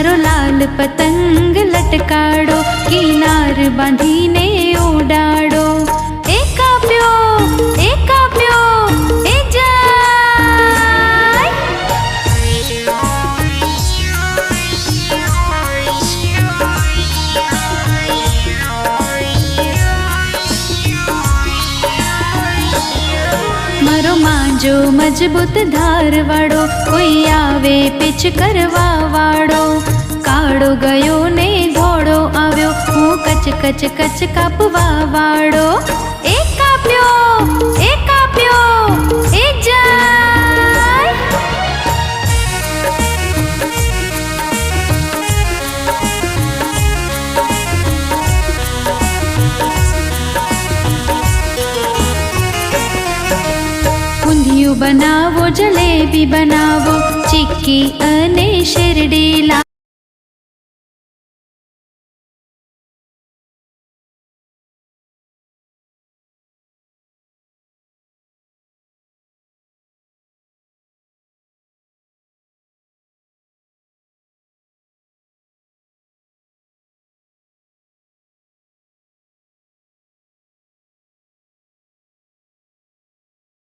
मारो लाल पतंग लटकाड़ो, किनार बांधीने उडाड़ो। एक आप्यो ए जाय। मारो मांजो मजबूत धार वाड़ो, कोई आवे पिच करवा वाड़ो। काड़ो गयो ने धोड़ो आव्यो, हूँ कच कच कच कापवा वाड़ो। एक आप्यो ए जाय। ઊંધિયું બનાવો, જલેબી બનાવો, ચીક્કી અને શેરડી લાવો।